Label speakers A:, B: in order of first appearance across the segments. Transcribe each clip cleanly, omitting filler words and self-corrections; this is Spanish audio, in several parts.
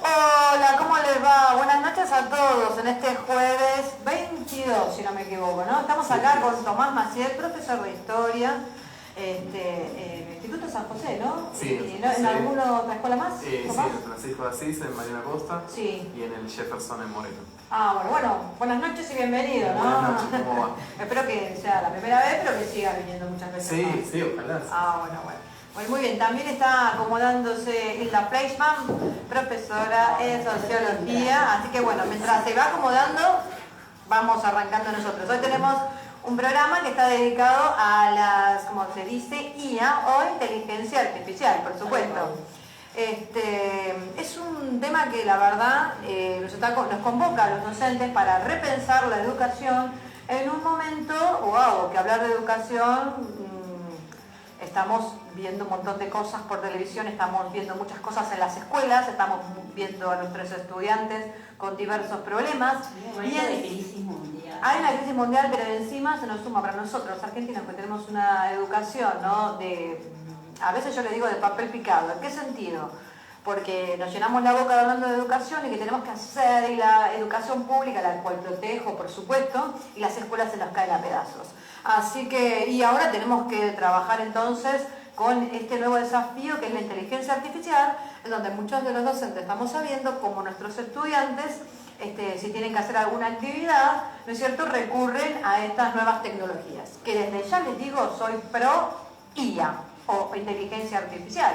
A: Hola, ¿cómo les va? Buenas noches a todos en este jueves 22, si no me equivoco, ¿no? Estamos acá con Tomás Maciel, profesor de Historia, Instituto San José, ¿no?
B: Sí.
A: ¿En alguna otra escuela más?
B: Sí, en Francisco de Asís, en Mariana Costa,
A: sí.
B: Y en el Jefferson en Moreno.
A: Ah, bueno, buenas noches y bienvenido, ¿no?
B: Buenas noches, ¿cómo va?
A: Espero que sea la primera vez, pero que siga viniendo muchas veces
B: Sí,
A: más.
B: sí, ojalá.
A: Ah, bueno, muy bien. También está acomodándose Hilda Fleischmann, profesora de Sociología. Así que bueno, mientras se va acomodando, vamos arrancando nosotros. Hoy tenemos un programa que está dedicado a las, como se dice, IA o inteligencia artificial, por supuesto. Es un tema que la verdad nos convoca a los docentes para repensar la educación en un momento, wow, que hablar de educación, estamos viendo un montón de cosas por televisión, estamos viendo muchas cosas en las escuelas, estamos viendo a nuestros estudiantes con diversos problemas.
C: Hay una crisis mundial.
A: Hay una crisis mundial, pero encima se nos suma para nosotros, los argentinos, que tenemos una educación, ¿no? A veces yo le digo de papel picado. ¿En qué sentido? Porque nos llenamos la boca hablando de educación y que tenemos que hacer, y la educación pública, la cual protejo, por supuesto, y las escuelas se nos caen a pedazos. Así que, y ahora tenemos que trabajar entonces con este nuevo desafío que es la inteligencia artificial, en donde muchos de los docentes estamos sabiendo cómo nuestros estudiantes, si tienen que hacer alguna actividad, ¿no es cierto?, recurren a estas nuevas tecnologías, que desde ya les digo, soy pro IA o inteligencia artificial.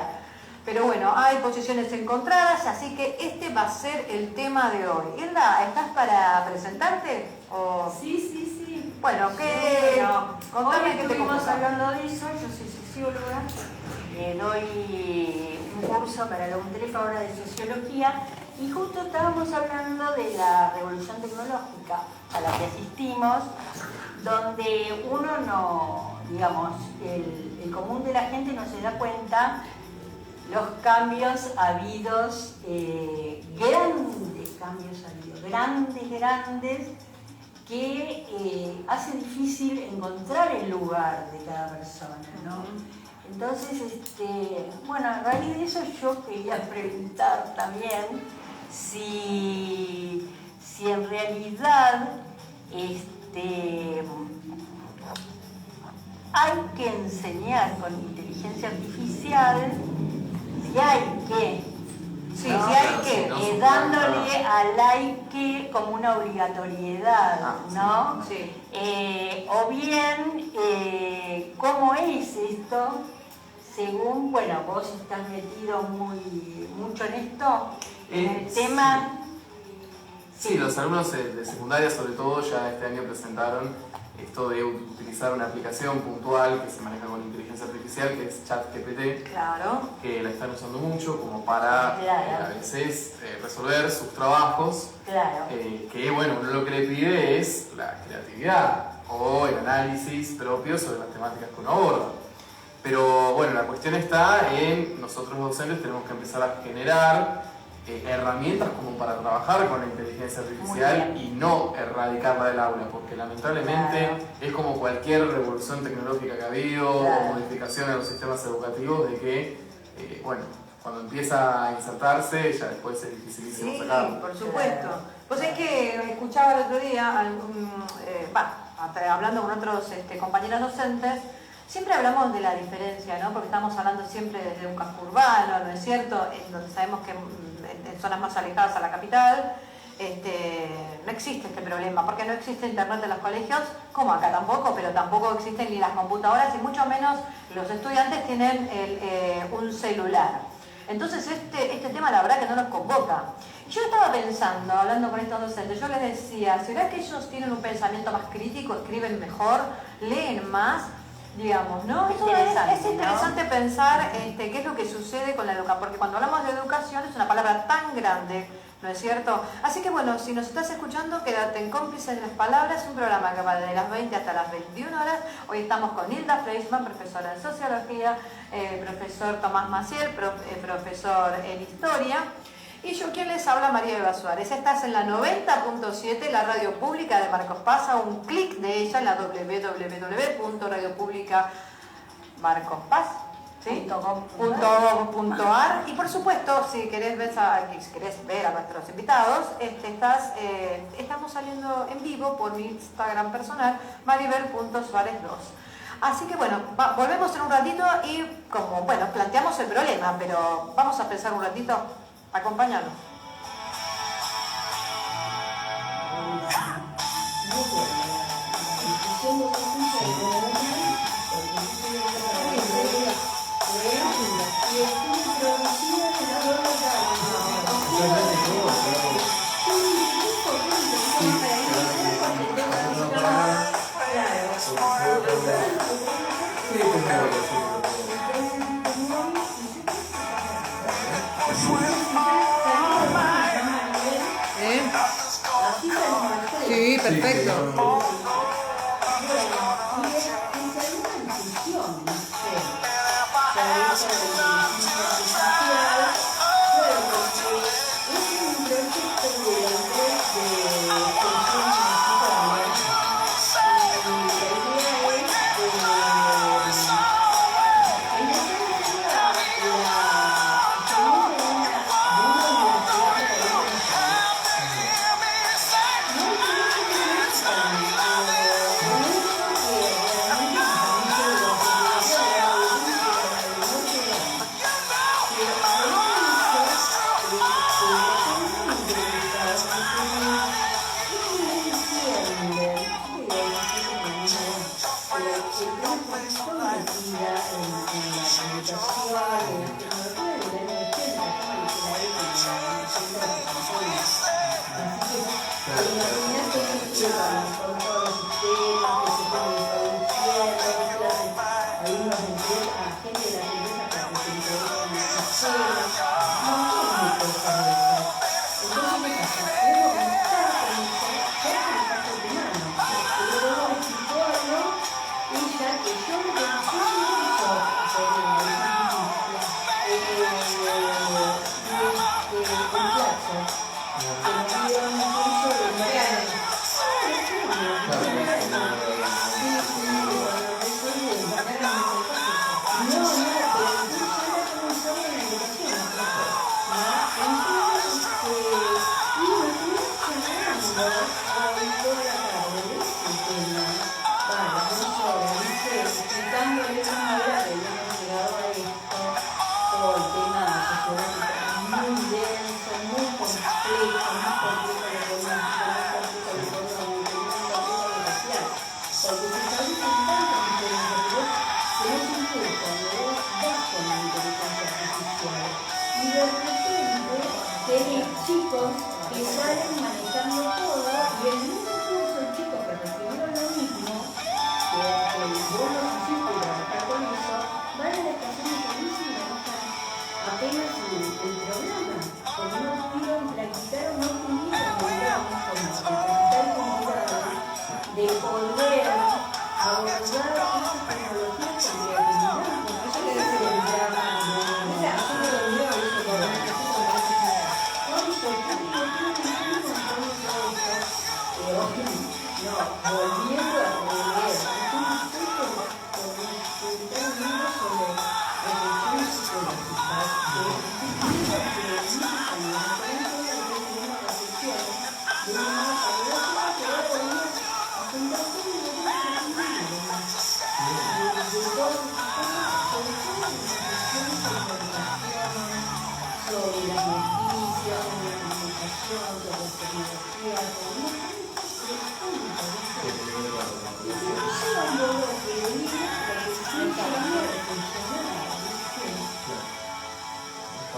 A: Pero bueno, hay posiciones encontradas, así que este va a ser el tema de hoy. Hilda, ¿estás para presentarte? ¿O...
C: Sí.
A: Bueno, contame
C: hoy
A: qué te
C: estuvimos
A: convoca.
C: hablando de eso, yo soy socióloga, doy un curso para la UNTREF ahora de Sociología y justo estábamos hablando de la revolución tecnológica a la que asistimos, donde uno no, digamos, el común de la gente no se da cuenta los cambios habidos, grandes cambios habidos, grandes, que hace difícil encontrar el lugar de cada persona, ¿no? Entonces, bueno, a raíz de eso yo quería preguntar también si en realidad hay que enseñar con inteligencia artificial, si hay que.
A: Sí,
C: ¿no?
A: sí hay que.
C: Dándole al hay que como una obligatoriedad, ¿no?
A: Sí.
C: O bien, ¿cómo es esto? Según, bueno, vos estás metido mucho en esto, en el tema.
B: Sí, los alumnos de secundaria sobre todo ya este año presentaron esto de utilizar una aplicación puntual que se maneja con inteligencia artificial, que es ChatGPT,
A: Claro.
B: que la están usando mucho como para a veces resolver sus trabajos,
C: Claro.
B: que bueno, uno lo que le pide es la creatividad o el análisis propio sobre las temáticas que uno aborda. Pero bueno, la cuestión está en nosotros los docentes tenemos que empezar a generar herramientas como para trabajar con la inteligencia artificial y no erradicarla del aula, porque lamentablemente es como cualquier revolución tecnológica que ha habido o modificación en los sistemas educativos, de que, bueno, cuando empieza a insertarse ya después es dificilísimo sacarlo.
A: Sí, por supuesto. Pues es que escuchaba el otro día, hablando con otros compañeros docentes, siempre hablamos de la diferencia, ¿no? Porque estamos hablando siempre desde un casco urbano, ¿no es cierto? En donde sabemos que en zonas más alejadas a la capital no existe este problema, porque no existe internet en los colegios, como acá tampoco, pero tampoco existen ni las computadoras y mucho menos los estudiantes tienen un celular. Entonces este tema la verdad que no nos convoca. Yo estaba pensando, hablando con estos docentes, yo les decía, ¿será que ellos tienen un pensamiento más crítico, escriben mejor, leen más? digamos, ¿no? Es interesante pensar qué es lo que sucede con la educación, porque cuando hablamos de educación es una palabra tan grande, ¿no es cierto? Así que bueno, si nos estás escuchando, quédate en Cómplices de las Palabras, un programa que va de las 20 hasta las 21 horas. Hoy estamos con Hilda Fleischmann, profesora de Sociología, profesor Tomás Maciel, profesor en Historia. Y yo, quien les habla, María Eva Suárez. Estás en la 90.7, la radio pública de Marcos Paz, a un clic de ella en la www.radiopublicamarcospaz.com.ar. Y por supuesto, si querés ver a nuestros invitados, estamos saliendo en vivo por mi Instagram personal, maribel.suárez2. Así que bueno, volvemos en un ratito y como, bueno, planteamos el problema, pero vamos a pensar un ratito. Acompáñanos. Sí, perfecto.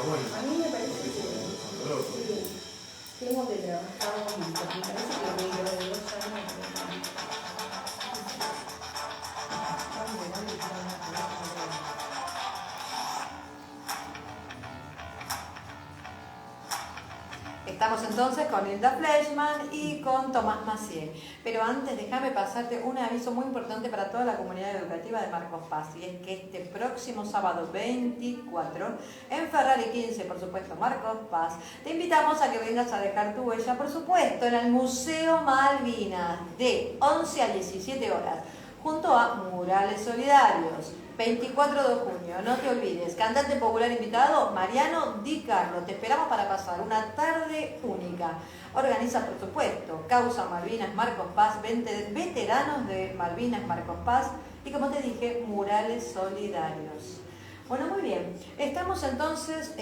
C: A mí me parece que tengo que trabajar mucho, me parece que voy a ir de 2 años.
A: Estamos entonces con Hilda Fleischmann y con Tomás Maciel. Pero antes déjame pasarte un aviso muy importante para toda la comunidad educativa de Marcos Paz. Y es que este próximo sábado 24, en Ferrari 15, por supuesto, Marcos Paz, te invitamos a que vengas a dejar tu huella, por supuesto, en el Museo Malvinas, de 11 a 17 horas, junto a Murales Solidarios. 24 de junio, no te olvides, cantante popular invitado, Mariano Di Carlo. Te esperamos para pasar una tarde única. Organiza, por supuesto, Causa Malvinas Marcos Paz, veteranos de Malvinas Marcos Paz y, como te dije, Murales Solidarios. Bueno, muy bien. Estamos entonces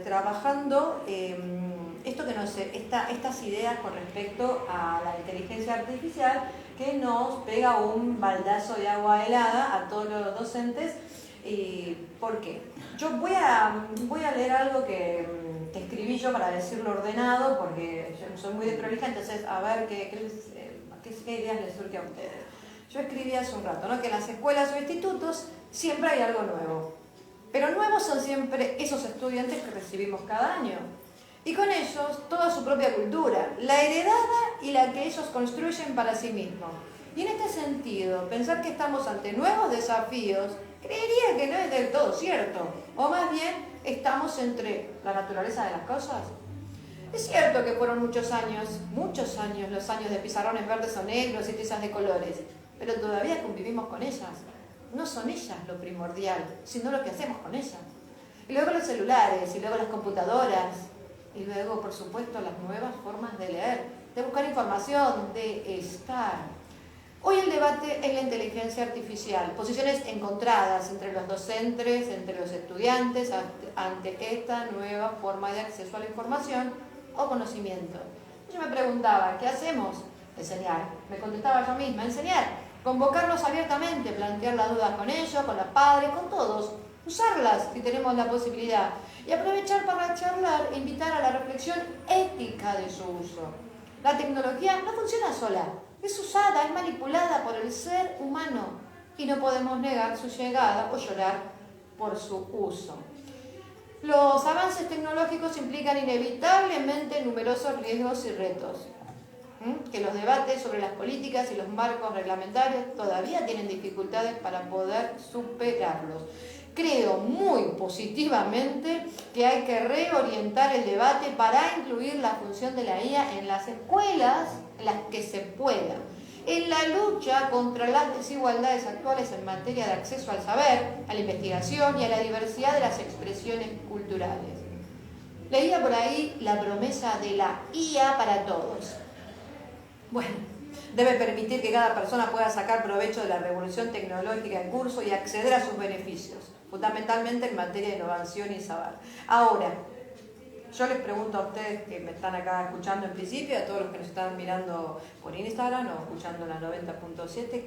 A: trabajando esto que estas ideas con respecto a la inteligencia artificial, que nos pega un baldazo de agua helada a todos los docentes. ¿Por qué? Yo voy a leer algo que escribí yo para decirlo ordenado, porque yo soy muy desprolija, entonces a ver qué ideas les surge a ustedes. Yo escribí hace un rato, ¿no?, que en las escuelas o institutos siempre hay algo nuevo, pero nuevos son siempre esos estudiantes que recibimos cada año. Y con ellos toda su propia cultura, la heredada y la que ellos construyen para sí mismos. Y en este sentido, pensar que estamos ante nuevos desafíos, creería que no es del todo cierto. O más bien, estamos entre la naturaleza de las cosas. Es cierto que fueron muchos años, los años de pizarrones verdes o negros y tizas de colores, pero todavía convivimos con ellas. No son ellas lo primordial, sino lo que hacemos con ellas. Y luego los celulares, y luego las computadoras, y luego, por supuesto, las nuevas formas de leer, de buscar información, de estar. Hoy el debate es la inteligencia artificial, posiciones encontradas entre los docentes, entre los estudiantes, ante esta nueva forma de acceso a la información o conocimiento. Yo me preguntaba, ¿qué hacemos? Enseñar. Me contestaba yo misma, enseñar. Convocarlos abiertamente, plantear las dudas con ellos, con los padres, con todos. Usarlas si tenemos la posibilidad. Y aprovechar para charlar e invitar a la reflexión ética de su uso. La tecnología no funciona sola, es usada, es manipulada por el ser humano y no podemos negar su llegada o llorar por su uso. Los avances tecnológicos implican inevitablemente numerosos riesgos y retos, que los debates sobre las políticas y los marcos reglamentarios todavía tienen dificultades para poder superarlos. Creo muy positivamente que hay que reorientar el debate para incluir la función de la IA en las escuelas, en las que se pueda, en la lucha contra las desigualdades actuales en materia de acceso al saber, a la investigación y a la diversidad de las expresiones culturales. Leía por ahí la promesa de la IA para todos. Bueno, debe permitir que cada persona pueda sacar provecho de la revolución tecnológica en curso y acceder a sus beneficios, fundamentalmente en materia de innovación y saber. Ahora, yo les pregunto a ustedes que me están acá escuchando en principio, a todos los que nos están mirando por Instagram o escuchando la 90.7,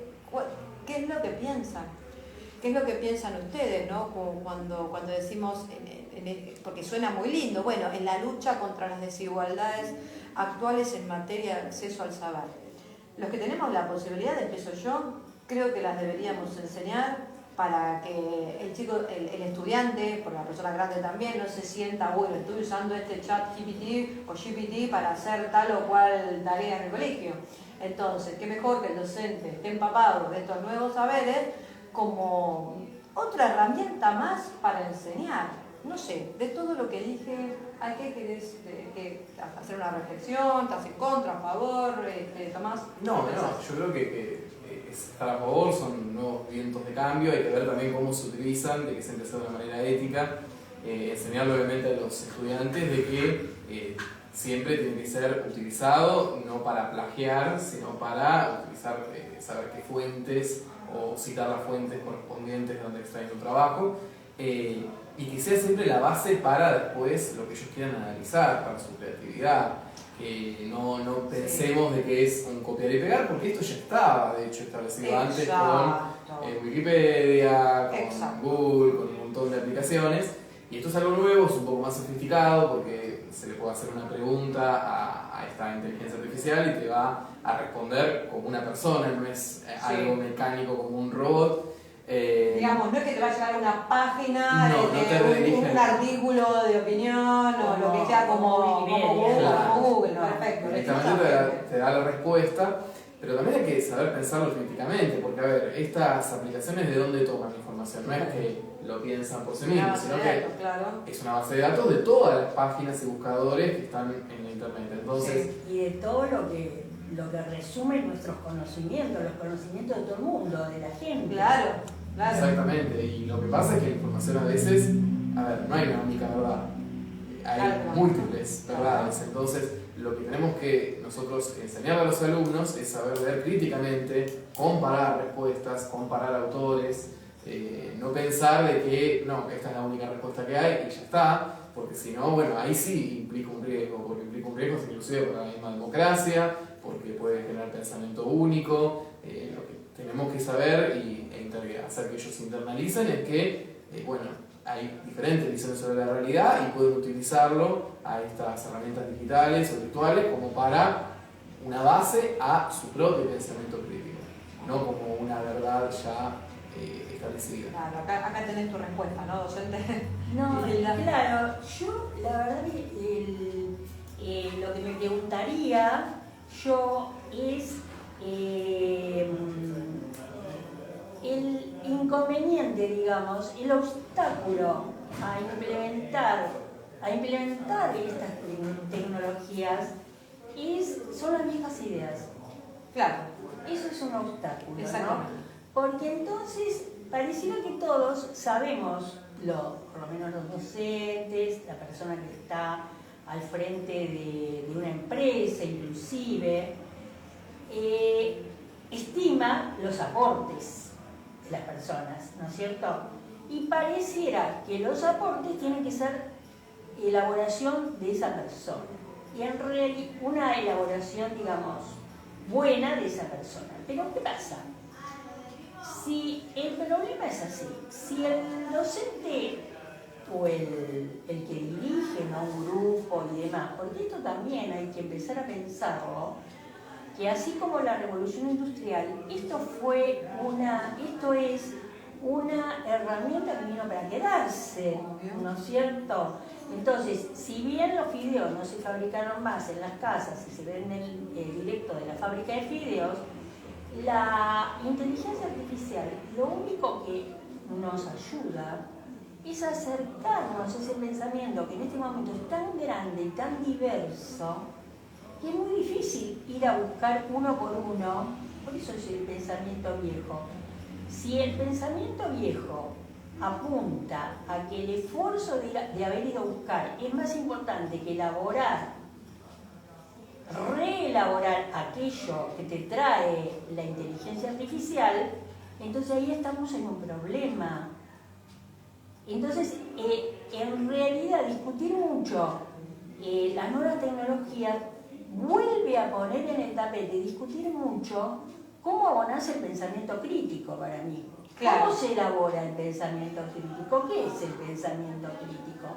A: ¿qué es lo que piensan? ¿Qué es lo que piensan ustedes, ¿no? Cuando decimos, porque suena muy lindo, bueno, en la lucha contra las desigualdades actuales en materia de acceso al saber. Los que tenemos la posibilidad, empiezo yo, creo que las deberíamos enseñar para que el estudiante, por la persona grande también, no se sienta, bueno, estoy usando este chat GPT o GPT para hacer tal o cual tarea en el colegio. Entonces, qué mejor que el docente esté empapado de estos nuevos saberes como otra herramienta más para enseñar. No sé, de todo lo que dije, ¿a qué querés hacer una reflexión? ¿Estás en contra, a favor, Tomás?
B: No, yo creo que estar a favor, son nuevos vientos de cambio, hay que ver también cómo se utilizan, de que se empieza de una manera ética, enseñarle obviamente a los estudiantes de que siempre tiene que ser utilizado no para plagiar, sino para utilizar, saber qué fuentes o citar las fuentes correspondientes de donde extraen tu trabajo, y que sea siempre la base para después lo que ellos quieran analizar, para su creatividad. Que no pensemos de que es un copiar y pegar, porque esto ya estaba, de hecho, establecido antes con Wikipedia, con Google, con un montón de aplicaciones. Y esto es algo nuevo, es un poco más sofisticado, porque se le puede hacer una pregunta a esta inteligencia artificial y te va a responder como una persona, no es algo mecánico como un robot.
A: Digamos, no es que te va a llegar una página,
B: No, no te redirigen.
A: un artículo de opinión o lo que sea como Google,
B: Claro.
A: Google,
C: No,
A: perfecto.
B: Directamente te da la respuesta, pero también hay que saber pensarlo críticamente, porque a ver, estas aplicaciones de dónde toman la información, no es que lo piensan por sí
A: Una
B: mismos,
A: base
B: sino
A: de
B: que
A: datos, claro.
B: es una base de datos de todas las páginas y buscadores que están en la internet. Entonces,
C: Y de todo lo que resume nuestros conocimientos, los conocimientos de todo el mundo, de la gente.
A: Claro, claro.
B: exactamente, y lo que pasa es que la información a veces, a ver, no hay una única verdad, hay
A: Claro.
B: múltiples verdades, entonces lo que tenemos que nosotros enseñar a los alumnos es saber leer críticamente, comparar respuestas, comparar autores, no pensar de que no, esta es la única respuesta que hay y ya está, porque si no, bueno, ahí sí implica un riesgo, porque implica un riesgo inclusive para la misma democracia, porque puede generar pensamiento único. Lo que tenemos que saber hacer que ellos internalicen es que, bueno, hay diferentes visiones sobre la realidad y pueden utilizarlo a estas herramientas digitales o virtuales como para una base a su propio pensamiento crítico, no como una verdad ya establecida.
A: Claro, acá tenés tu respuesta, ¿no, docente?
C: No, claro, yo la verdad que lo que me preguntaría yo es el inconveniente, digamos, el obstáculo a implementar estas tecnologías son las mismas ideas.
A: Claro.
C: Eso es un obstáculo,
A: Exactamente.
C: ¿no? Porque entonces pareciera que todos sabemos, por lo menos los docentes, la persona que está al frente de una empresa inclusive, estima los aportes de las personas, ¿no es cierto? Y pareciera que los aportes tienen que ser elaboración de esa persona. Y en realidad una elaboración, digamos, buena de esa persona. Pero ¿qué pasa? Si el problema es así, si el docente o el que dirige, ¿no?, un grupo y demás, porque esto también hay que empezar a pensarlo, que así como la revolución industrial, esto es una herramienta que vino para quedarse, ¿no es cierto? Entonces, si bien los fideos no se fabricaron más en las casas y se venden directo de la fábrica de fideos, la inteligencia artificial lo único que nos ayuda es acercarnos a ese pensamiento que en este momento es tan grande y tan diverso que es muy difícil ir a buscar uno por uno. Por eso es el pensamiento viejo. Si el pensamiento viejo apunta a que el esfuerzo de haber ido a buscar es más importante que reelaborar aquello que te trae la inteligencia artificial, entonces ahí estamos en un problema. Entonces, en realidad, discutir mucho las nuevas tecnologías vuelve a poner en el tapete, discutir mucho cómo abonarse el pensamiento crítico para mí.
A: Claro.
C: ¿Cómo se elabora el pensamiento crítico? ¿Qué es el pensamiento crítico?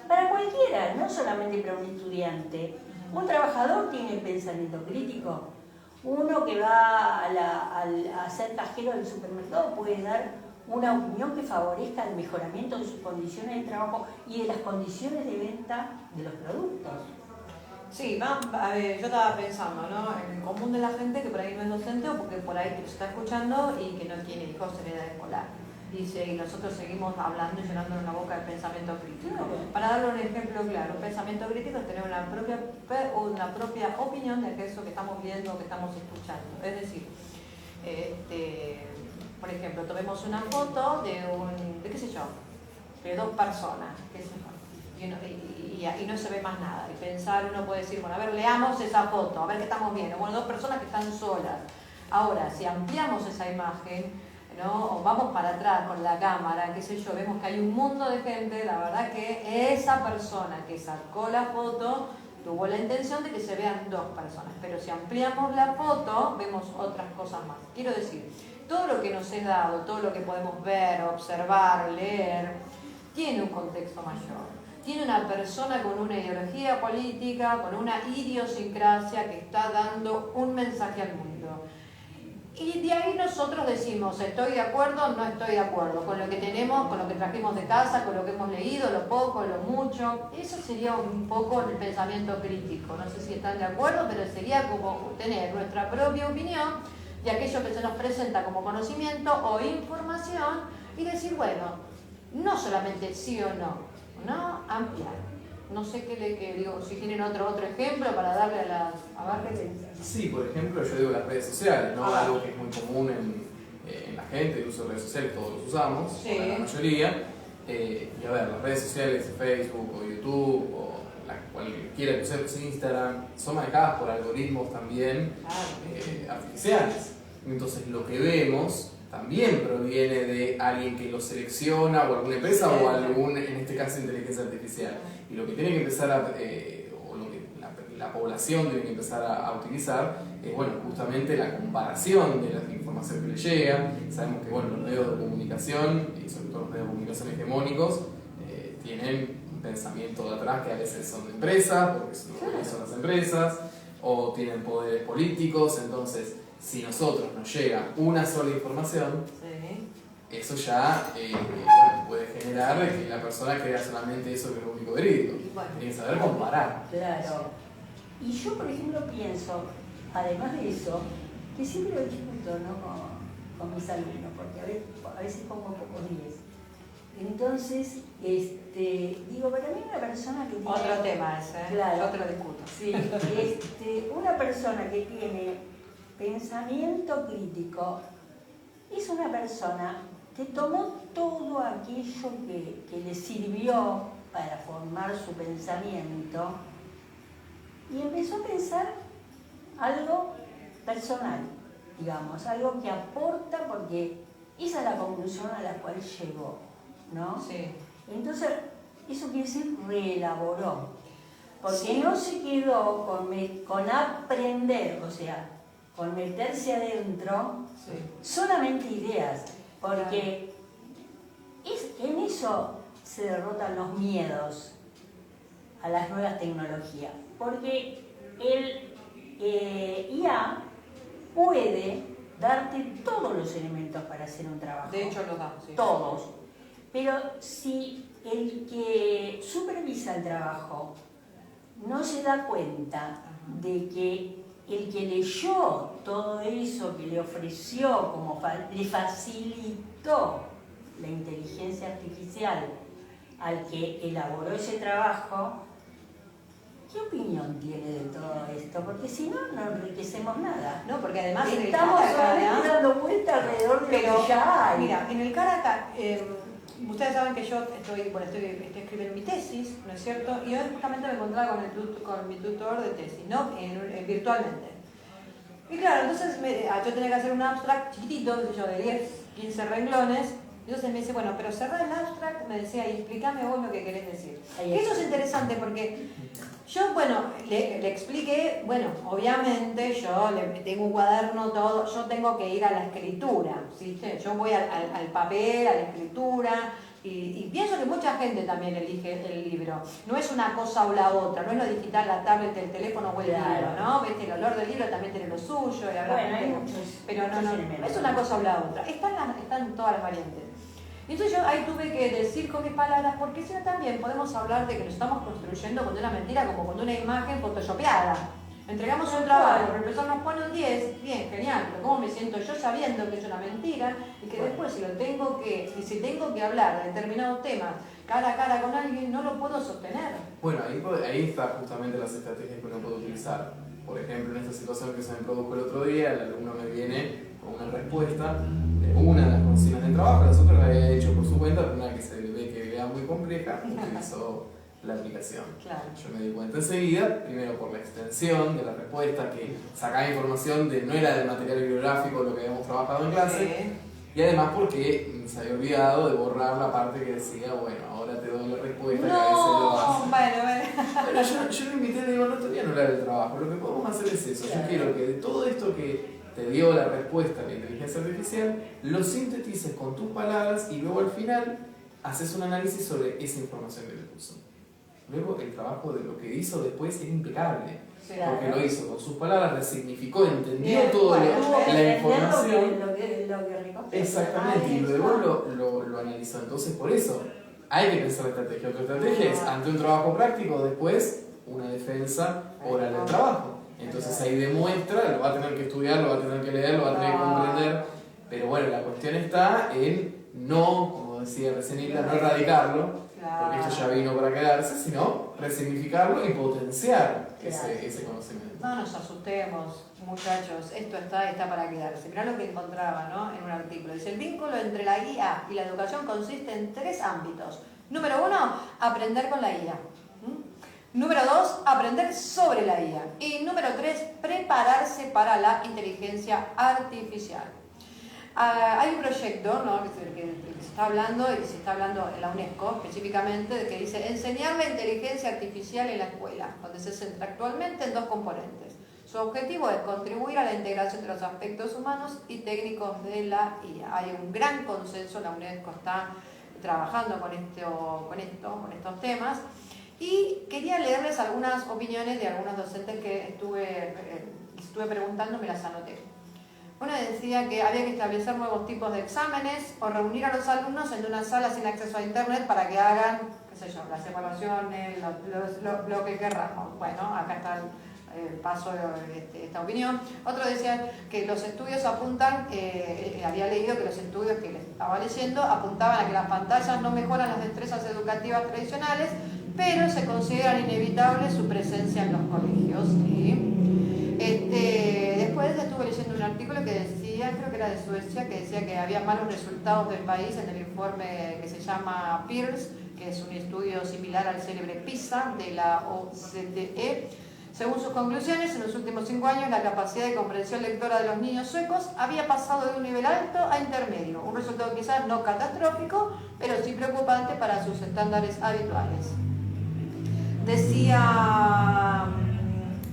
C: Para cualquiera, no solamente para un estudiante. Un trabajador tiene pensamiento crítico. Uno que va a ser cajero del supermercado puede dar una opinión que favorezca el mejoramiento de sus condiciones de trabajo y de las condiciones de venta de los productos.
A: Sí, a ver, yo estaba pensando, ¿no?, en el común de la gente que por ahí no es docente o porque por ahí se está escuchando y que no tiene hijos en edad escolar. Dice, y nosotros seguimos hablando y llenando la boca del pensamiento crítico.
C: Claro.
A: Para darle un ejemplo claro, un pensamiento crítico es tener una propia opinión de aquello que estamos viendo o que estamos escuchando. Es decir, por ejemplo, tomemos una foto de qué sé yo, de dos personas, qué sé yo, y no se ve más nada. Y pensar, uno puede decir, bueno, a ver, leamos esa foto, a ver qué estamos viendo. Bueno, dos personas que están solas. Ahora, si ampliamos esa imagen, ¿no?, o vamos para atrás con la cámara, qué sé yo, vemos que hay un mundo de gente, la verdad que esa persona que sacó la foto tuvo la intención de que se vean dos personas, pero si ampliamos la foto, vemos otras cosas más. Quiero decir, todo lo que nos es dado, todo lo que podemos ver, observar, leer, tiene un contexto mayor. Tiene una persona con una ideología política, con una idiosincrasia que está dando un mensaje al mundo. Y de ahí nosotros decimos, estoy de acuerdo, no estoy de acuerdo, con lo que tenemos, con lo que trajimos de casa, con lo que hemos leído, lo poco, lo mucho. Eso sería un poco el pensamiento crítico. No sé si están de acuerdo, pero sería como tener nuestra propia opinión de aquello que se nos presenta como conocimiento o información y decir, bueno, no solamente sí o no, ampliar. No sé qué digo, si tienen otro ejemplo para darle a ver qué piensan.
B: Sí, por ejemplo, yo digo las redes sociales, ¿no? Algo que es muy común en la gente, el uso de redes sociales, todos los usamos,
A: Sí.
B: la mayoría. Y a ver, las redes sociales, Facebook o YouTube o cualquiera que uses Instagram, son manejadas por algoritmos también artificiales. Entonces lo que vemos también proviene de alguien que lo selecciona o alguna empresa o algún, en este caso, inteligencia artificial. Y lo que tiene que empezar o lo que la población tiene que empezar a utilizar es, bueno, justamente la comparación de la información que le llega. Sabemos que, bueno, los medios de comunicación, y sobre todo los medios de comunicación hegemónicos, tienen un pensamiento de atrás que a veces son de empresas, porque son las empresas, o tienen poderes políticos. Entonces, si nosotros nos llega una sola información, eso ya puede generar que la persona crea solamente eso que es lo único verídico. Tiene que saber comparar.
C: Claro. Y yo, por ejemplo, pienso, además de eso, que siempre lo discuto, ¿no? con mis alumnos, porque a veces pongo pocos 10. Entonces, digo, para mí una persona que tiene...
A: Otro tema ese,
C: claro,
A: yo te lo discuto.
C: Sí, una persona que tiene pensamiento crítico es una persona que tomó todo aquello que le sirvió para formar su pensamiento y empezó a pensar algo personal, digamos, algo que aporta, porque esa es la conclusión a la cual llegó, ¿no?
A: Sí.
C: Entonces, eso quiere decir reelaboró, porque no se quedó con aprender, o sea, con meterse adentro solamente ideas, porque en eso se derrotan los miedos a las nuevas tecnologías, porque el IA puede darte todos los elementos para hacer un trabajo.
A: De hecho, lo da, sí.
C: Todos. Pero si el que supervisa el trabajo no se da cuenta de que el que leyó todo eso que le ofreció, le facilitó la inteligencia artificial al que elaboró ese trabajo, ¿qué opinión tiene de todo esto? Porque si no, no enriquecemos nada.
A: No, porque además
C: estamos solamente dando vueltas alrededor de lo que ya hay.
A: Mira, en el cara a cara, ustedes saben que yo estoy escribiendo mi tesis, ¿no es cierto? Y hoy justamente me encontraba con mi tutor de tesis, ¿no? Virtualmente. Y claro, entonces yo tenía que hacer un abstract chiquitito, de 10, 15 renglones. Entonces me dice, bueno, pero cerrá el abstract, me decía, y explícame vos lo que querés decir. Eso es interesante porque yo, bueno, le expliqué, bueno, obviamente yo tengo un cuaderno, todo, yo tengo que ir a la escritura, ¿sí? Yo voy al papel, a la escritura, y pienso que mucha gente también elige el libro. No es una cosa o la otra, no es lo digital, la tablet, el teléfono o el libro, ¿no? ¿Ves? El olor del libro también tiene lo suyo, y
C: bueno, hay muchos,
A: pero no es una cosa o la otra, están todas las variantes. Entonces yo ahí tuve que decir con mis palabras, porque si no también podemos hablar de que lo estamos construyendo con una mentira, como con una imagen photoshopeada. Entregamos un trabajo, el profesor nos pone un 10, bien, genial, pero ¿cómo me siento yo sabiendo que es una mentira? Y que después si tengo que hablar de determinados temas cara a cara con alguien, no lo puedo sostener.
B: Bueno, ahí está justamente las estrategias que uno puede utilizar. Por ejemplo, en esta situación que se me produjo el otro día, el alumno me viene con una respuesta de una de las consignas del trabajo, las otras las había hecho por su cuenta, pero una que se ve que era muy compleja, utilizó la aplicación.
A: Claro.
B: Yo me di cuenta enseguida, primero por la extensión de la respuesta, que sacaba información no era del material bibliográfico lo que habíamos trabajado en clase, y además porque se había olvidado de borrar la parte que decía, bueno, ahora te doy la respuesta, que a veces lo hace.
A: Bueno.
B: Pero yo lo invité, le digo, no te voy a anular el trabajo, lo que podemos hacer es eso. Yo quiero que de todo esto que te dio la respuesta la inteligencia artificial, lo sintetices con tus palabras y luego al final haces un análisis sobre esa información que te puso. luego el trabajo de lo que hizo después es impecable.
A: Sí,
B: Porque
C: claro.
B: lo hizo con sus palabras, resignificó, entendió
A: Bien,
B: todo
A: bueno,
B: la información.
C: Lo que recogió.
B: Exactamente, y
A: Ahí
B: luego lo analizó. Entonces, por eso, hay que pensar la estrategia. Otra estrategia es, ante un trabajo práctico, después una defensa oral del trabajo. Entonces ahí demuestra, lo va a tener que estudiar, lo va a tener que leer, lo va a tener que comprender. Pero bueno, la cuestión está en no, como decía recién Hilda, no erradicarlo, porque esto ya vino para quedarse, sino resignificarlo y potenciar ese conocimiento.
A: No nos asustemos, muchachos, esto está para quedarse. Mirá lo que encontraba, ¿no?, en un artículo. Dice, el vínculo entre la guía y la educación consiste en 3 ámbitos. Número 1, aprender con la guía. Número 2, aprender sobre la IA. Y número 3, prepararse para la inteligencia artificial. Hay un proyecto, ¿no?, que se está hablando, y se está hablando en la UNESCO específicamente, que dice enseñar la inteligencia artificial en la escuela, donde se centra actualmente en 2 componentes. Su objetivo es contribuir a la integración de los aspectos humanos y técnicos de la IA. Hay un gran consenso, la UNESCO está trabajando con estos temas. Y quería leerles algunas opiniones de algunos docentes que estuve preguntando, me las anoté. Una decía que había que establecer nuevos tipos de exámenes o reunir a los alumnos en una sala sin acceso a internet para que hagan, qué sé yo, las evaluaciones, lo que querramos. Bueno, acá está el paso de esta opinión. Otro decía que los estudios apuntan, había leído que los estudios que les estaba leyendo apuntaban a que las pantallas no mejoran las destrezas educativas tradicionales, pero se consideran inevitable su presencia en los colegios. Después estuve leyendo un artículo que decía, creo que era de Suecia, que decía que había malos resultados del país en el informe que se llama PIRLS, que es un estudio similar al célebre PISA de la OCDE. Según sus conclusiones, en los últimos 5 años la capacidad de comprensión lectora de los niños suecos había pasado de un nivel alto a intermedio, un resultado quizás no catastrófico, pero sí preocupante para sus estándares habituales. Decía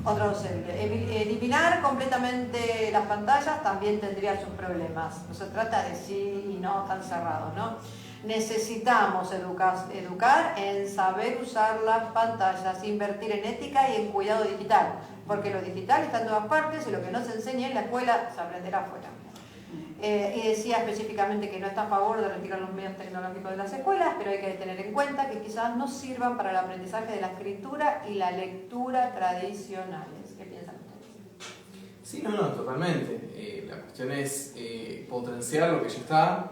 A: otro docente, eliminar completamente las pantallas también tendría sus problemas. No se trata de sí y no tan cerrados, ¿no? Necesitamos educar en saber usar las pantallas, invertir en ética y en cuidado digital, porque lo digital está en todas partes y lo que no se enseña en la escuela se aprenderá afuera. Y decía específicamente que no está a favor de retirar los medios tecnológicos de las escuelas, pero hay que tener en cuenta que quizás no sirvan para el aprendizaje de la escritura y la lectura tradicionales. ¿Qué piensan ustedes?
B: Sí, no, totalmente. La cuestión es potenciar lo que ya está,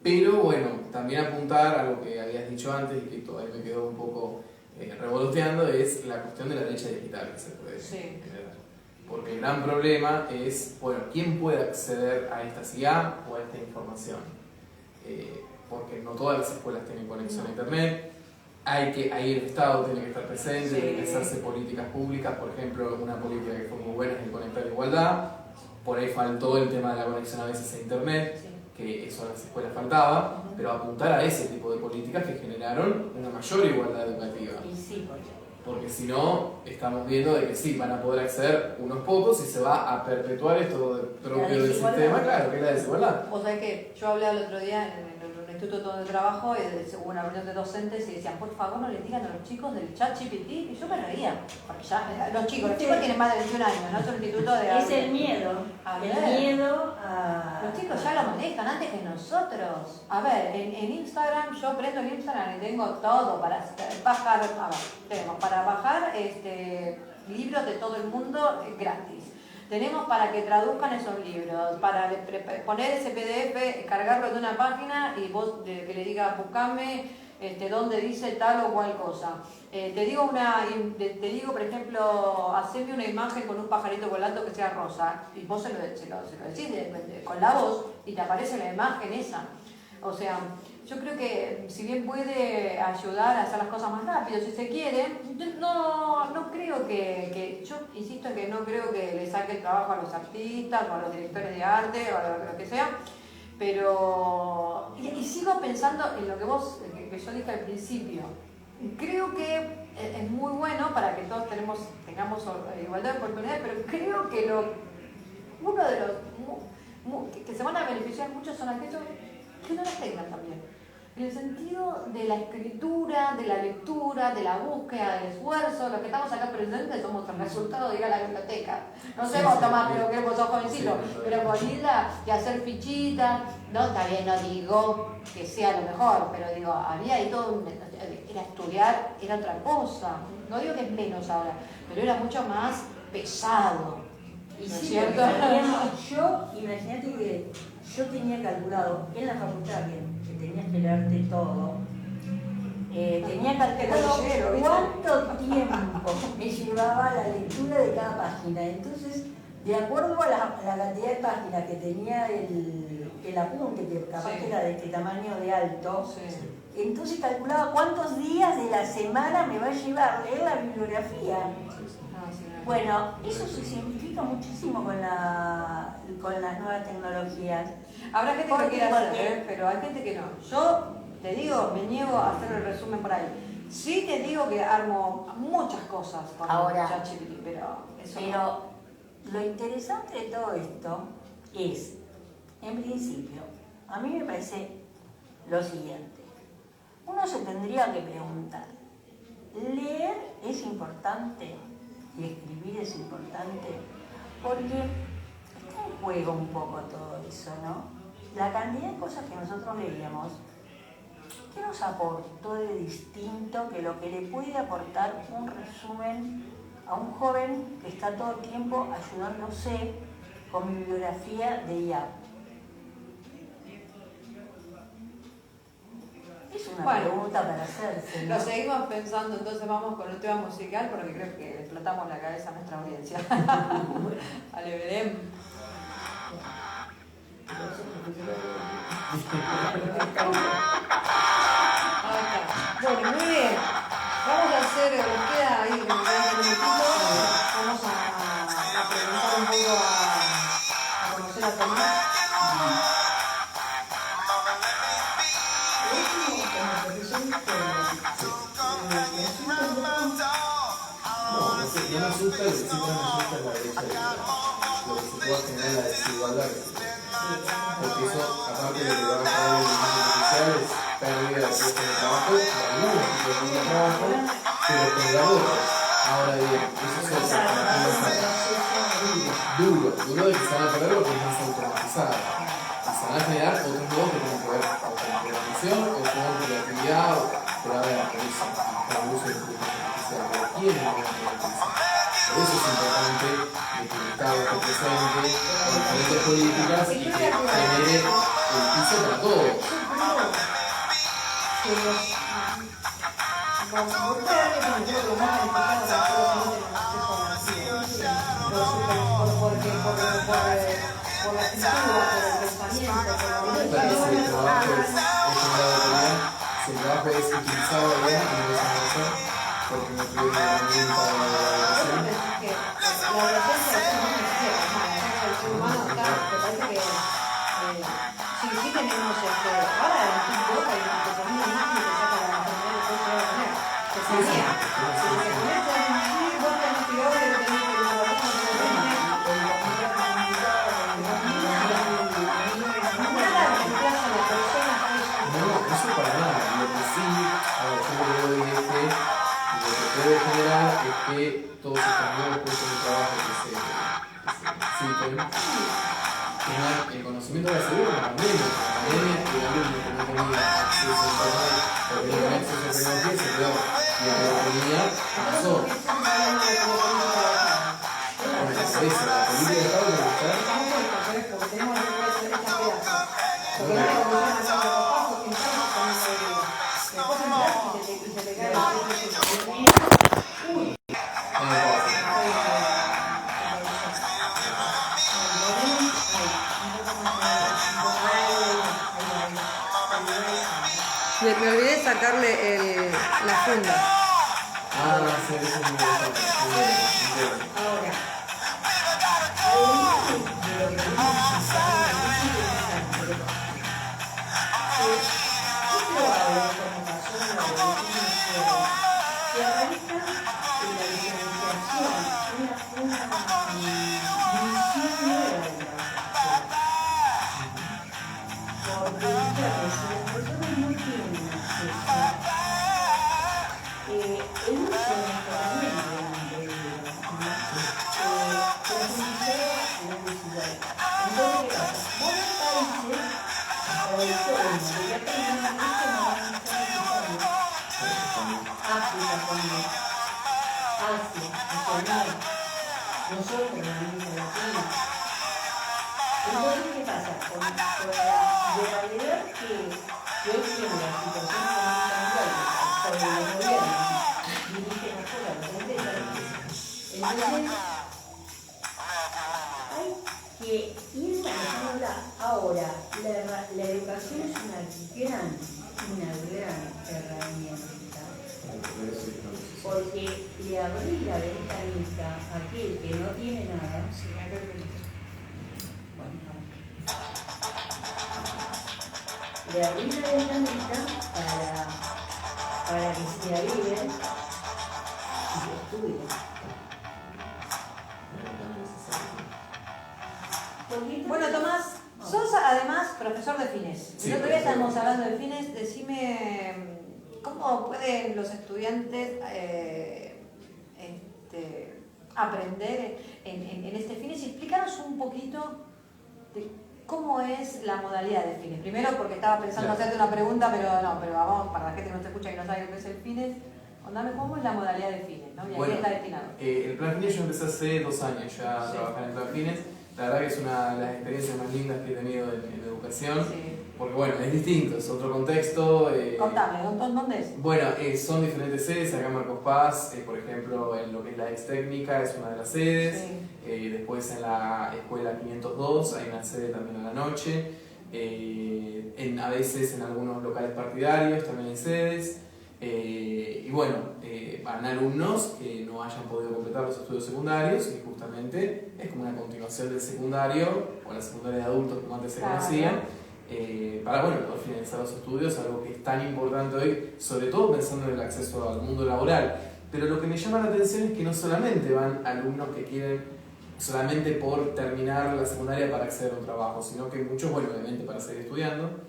B: pero bueno, también apuntar a lo que habías dicho antes y que todavía me quedó un poco revoloteando, es la cuestión de la brecha digital que se puede generar. Porque el gran problema es, bueno, ¿quién puede acceder a esta IA o a esta información? Porque no todas las escuelas tienen conexión a internet, ahí el Estado tiene que estar presente, tienen que hacerse políticas públicas, por ejemplo, una política que fue muy buena es el Conectar Igualdad, por ahí faltó el tema de la conexión a veces a internet, que eso a las escuelas faltaba, pero apuntar a ese tipo de políticas que generaron una mayor igualdad educativa.
C: Y sí,
B: Porque si no, estamos viendo de que sí, van a poder acceder unos pocos y se va a perpetuar esto propio del sistema, claro, que es la desigualdad.
A: O sea que yo hablé el otro día en un instituto donde trabajo y hubo una reunión de docentes y decían, por favor no le digan a los chicos del ChatGPT, y yo me reía, porque ya los chicos tienen más de 21 años, ¿no? Es un instituto de...
C: Es el miedo, a...
A: Los chicos ya lo manejan antes que nosotros. A ver, en Instagram, yo prendo el Instagram y tengo todo para bajar, tenemos para bajar libros de todo el mundo gratis. Tenemos para que traduzcan esos libros, para poner ese PDF, cargarlo de una página y vos que le digas, buscame donde dice tal o cual cosa. Te digo, por ejemplo, haceme una imagen con un pajarito volando que sea rosa, y vos se lo decís con la voz y te aparece la imagen esa. O sea, yo creo que si bien puede ayudar a hacer las cosas más rápido, si se quiere, no creo yo insisto en que no creo que le saque el trabajo a los artistas o a los directores de arte o a lo que sea, pero y sigo pensando en lo que que yo dije al principio. Creo que es muy bueno para que todos tengamos igualdad de oportunidades, pero creo que uno de los que se van a beneficiar mucho son aquellos que no las tengan también. En el sentido de la escritura, de la lectura, de la búsqueda, del esfuerzo. Los que estamos acá presentes somos el resultado de ir a la biblioteca. No sé vos, Tomás, pero que vos sos jovencito, pero por irla y hacer fichitas, no, está bien, no digo que sea lo mejor, pero digo, había ahí todo, era estudiar, era otra cosa. No digo que es menos ahora, pero era mucho más pesado.
C: Y
A: ¿No es
C: sí,
A: cierto?
C: yo, imagínate que yo tenía calculado en la facultad que tenías que leerte todo, tenía calculado cuánto tiempo me llevaba la lectura de cada página. Entonces, de acuerdo a la cantidad de páginas que tenía el apunte, que capaz que era de este tamaño de alto, entonces calculaba cuántos días de la semana me va a llevar leer la bibliografía. Bueno, eso se simplifica muchísimo con las nuevas tecnologías.
A: Habrá gente que lo quiere hacer, pero hay gente que no. Yo te digo, me niego a hacer el resumen por ahí. Sí te digo que armo muchas cosas con ChatGPT, pero eso no.
C: Lo interesante de todo esto es, en principio, a mí me parece lo siguiente. Uno se tendría que preguntar, ¿leer es importante? Y escribir es importante, porque está en juego un poco todo eso, ¿no? La cantidad de cosas que nosotros leíamos, ¿qué nos aportó de distinto que lo que le puede aportar un resumen a un joven que está todo el tiempo ayudándose con bibliografía de IA? Es una pregunta para hacerse, ¿no?
A: Lo seguimos pensando, entonces vamos con un tema musical porque creo que le explotamos la cabeza a nuestra audiencia. Vale, veremos. Bueno, muy bien. Vamos a hacer, nos queda ahí un minutito. Vamos a preguntar un poco a conocer a Tomás.
B: No me asusta, lo que sí me asusta es la brecha de lo que se pueda generar la desigualdad. Porque eso, aparte de lo que va a traer el artificial, es pérdida de puestos de trabajo, de algunos tipos de trabajo, pero generar otros. Ahora bien, eso es otra duro de que se van a perder porque es más automatizado. Y se van a generar otros modos que tienen que ver con programación o con creatividad, pero a ver, por eso, con el uso de inteligencia artificial. Pero ¿quién es la inteligencia? Por eso es importante que el Estado esté presente con diferentes políticas y que genere el piso para todos. Si el trabajo es utilizado bien, no es una porque no tuve una herramienta de educación.
A: La adolescencia es muy compleja, el ser humano está, me parece que sí tenemos ahora en TikTok hay una compañía más que saca la enfermedad de todo se va a poner. Que sabía, si se conecta en sí, vos tenés que ver que tenés que
B: eso para nada. Lo que sí, yo lo que veo es que lo que puede generar es que todos estos nuevos puestos de trabajo que se existen tengan el conocimiento de la salud como pandemia. La pandemia, el alumno que no tenía acceso a internet o que no tenía acceso a tecnología se quedó. Y el que lo tenía pasó. Bueno, eso, la política de Estado debe estar.
A: Me olvidé sacarle la funda.
B: Ah, sí, eso es muy interesante.
C: Ahora, porque si las personas no tienen el uso de esto también realmente es profundizaba en la desigualdad. Entonces, ¿qué pasa? Muchos países, o el entorno de la primera vez que nos van a estar visitando, África también, Asia, Oceanía, nosotros en América Latina. Entonces, ¿qué pasa? Con la gravedad que hoy tiene la situación económica mundial, sobre los gobiernos dirigen afuera los países, entonces hay que ir manejándola. Ahora, la educación es una gran herramienta, porque le abrí la ventanita a aquel que no tiene nada. Le abrí la ventanita para que se aviven y que estudien.
A: Bueno, Tomás, sos además profesor de fines.
B: Sí,
A: El otro día estábamos hablando de fines. Decime, ¿cómo pueden los estudiantes aprender en este fines? Y explícanos un poquito de cómo es la modalidad de fines. Primero, porque estaba pensando hacerte una pregunta, pero vamos, para la gente que no te escucha y no sabe lo que es el fines, contame cómo es la modalidad de fines, ¿no? Y a qué está destinado.
B: El plan fines yo empecé hace 2 años ya a trabajar en plan fines. La verdad que es una de las experiencias más lindas que he tenido en educación, porque bueno, es distinto, es otro contexto.
A: Contame, ¿dónde es?
B: Bueno, son diferentes sedes, acá en Marcos Paz, por ejemplo, en lo que es la ex técnica es una de las sedes, después en la escuela 502 hay una sede también a la noche, a veces en algunos locales partidarios también hay sedes. Y bueno, van alumnos que no hayan podido completar los estudios secundarios y justamente es como una continuación del secundario o la secundaria de adultos como antes se conocía, para bueno, poder finalizar los estudios, algo que es tan importante hoy, sobre todo pensando en el acceso al mundo laboral. Pero lo que me llama la atención es que no solamente van alumnos que quieren solamente por terminar la secundaria para acceder a un trabajo, sino que muchos, bueno, obviamente para seguir estudiando,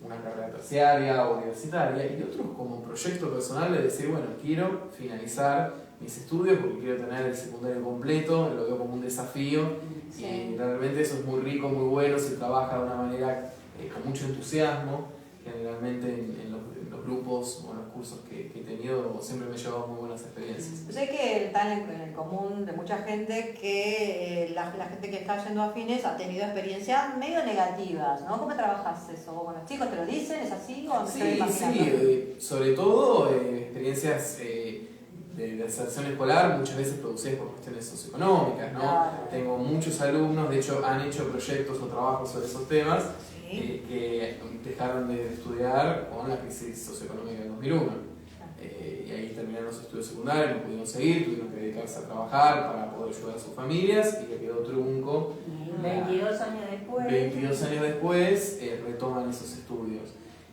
B: una carrera terciaria o universitaria, y otros como proyecto personal de decir, bueno, quiero finalizar mis estudios porque quiero tener el secundario completo, lo veo como un desafío, y realmente eso es muy rico, muy bueno, se trabaja de una manera con mucho entusiasmo. Generalmente en los grupos o en los cursos que he tenido siempre me he llevado muy buenas experiencias.
A: Sé que está en el común de mucha gente que la gente que está yendo a fines ha tenido experiencias medio negativas, ¿no? ¿Cómo trabajas eso? ¿Con los chicos te lo dicen? ¿Es así? ¿O me estoy imaginando?
B: Sí, sobre todo experiencias de deserción escolar muchas veces producidas por cuestiones socioeconómicas, ¿no?
A: Claro.
B: Tengo muchos alumnos, de hecho han hecho proyectos o trabajos sobre esos temas, que dejaron de estudiar con la crisis socioeconómica del 2001. Y ahí terminaron los estudios secundarios, no pudieron seguir, tuvieron que dedicarse a trabajar para poder ayudar a sus familias y le quedó trunco.
C: 22 años después.
B: 22 años después retoman esos estudios.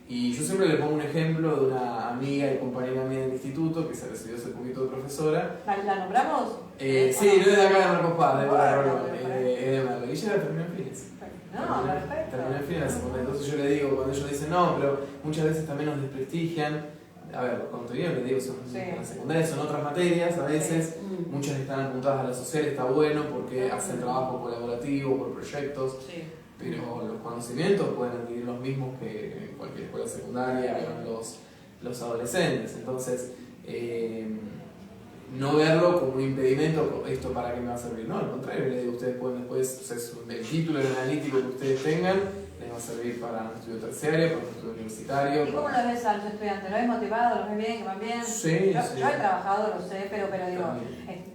B: Y yo siempre le pongo un ejemplo de una amiga y compañera mía del instituto que se recibió hace poquito de profesora.
A: ¿La nombramos?
B: Sí, no es de acá de Marcos Paz, de Rolón, de Merlo. Y ella terminó en fines.
A: No, perfecto.
B: Terminó en fines. Entonces yo le digo, cuando ellos dicen no, pero muchas veces también nos desprestigian. A ver, los contenidos les digo, son en la secundaria son otras materias, a veces muchas están apuntadas a la social, está bueno porque hacen trabajo colaborativo por proyectos, pero los conocimientos pueden adquirir los mismos que en cualquier escuela secundaria, que van los adolescentes. Entonces, no verlo como un impedimento, esto para qué me va a servir, no, al contrario, les digo, ustedes pueden después, el título analítico que ustedes tengan, les va a servir para un estudio terciario, para un estudio universitario.
A: ¿Y cómo lo ves a los estudiantes? ¿Lo ves motivado? ¿Lo ves bien? ¿Que van bien?
B: Sí,
A: yo he trabajado, lo sé, pero digo,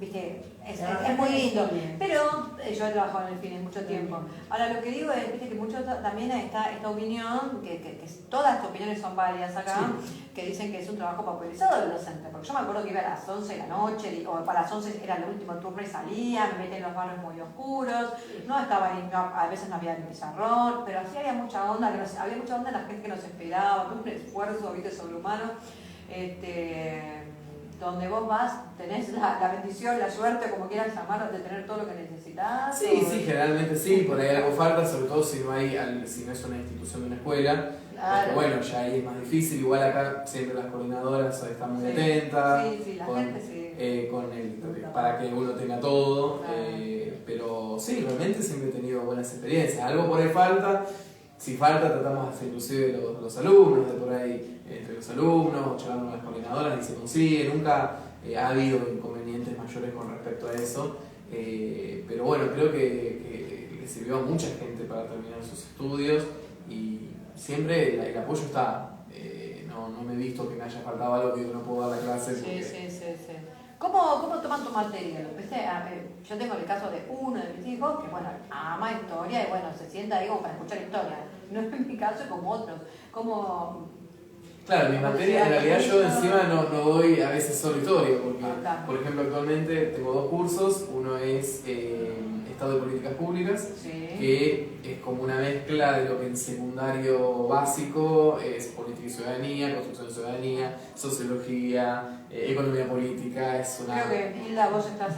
A: viste, es muy lindo. Pero yo he trabajado en el FINES mucho tiempo. Ahora, lo que digo es, viste, que mucho también está esta opinión, que todas las opiniones son válidas acá, que dicen que es un trabajo papelizado del docente. Porque yo me acuerdo que iba a las 11 de la noche, o para las 11 era el último turno y salía, me metía en los barrios muy oscuros, a veces no había ni pizarrón, pero así había mucha onda, había mucha onda en la gente que nos esperaba, todo un esfuerzo, viste, sobrehumano. Donde vos vas, tenés la bendición, la suerte, como quieras llamarlo, de tener todo lo que necesitas.
B: Sí, generalmente sí, por ahí algo falta, sobre todo si no es una institución de una escuela.
A: Claro.
B: Porque bueno, ya ahí es más difícil, igual acá siempre las coordinadoras están muy
A: Sí.
B: atentas.
A: Sí, la
B: con,
A: gente sí.
B: para que uno tenga todo,
A: Claro.
B: pero sí, realmente siempre he tenido buenas experiencias. Algo por ahí falta, si falta tratamos de hacer inclusive los alumnos, de por ahí entre los alumnos, charlando con las coordinadoras y se consigue, nunca ha habido inconvenientes mayores con respecto a eso, pero bueno, creo que le sirvió a mucha gente para terminar sus estudios y siempre el apoyo está. No me he visto que me haya faltado algo que no puedo dar la clase. Porque...
A: Sí. ¿Cómo toman tu materia? Yo tengo el caso de uno de mis hijos que, bueno, ama historia y, bueno, se sienta ahí como para escuchar historia. No es mi caso como otros.
B: Claro, mi materia, en realidad yo encima no doy a veces solo historia, porque,
A: Claro.
B: por ejemplo, actualmente tengo 2 cursos. Uno es Estado de Políticas Públicas,
A: Sí.
B: que es como una mezcla de lo que en secundario básico es política y ciudadanía, construcción de ciudadanía, sociología, economía política. Es una...
A: Creo que, Hilda, vos estás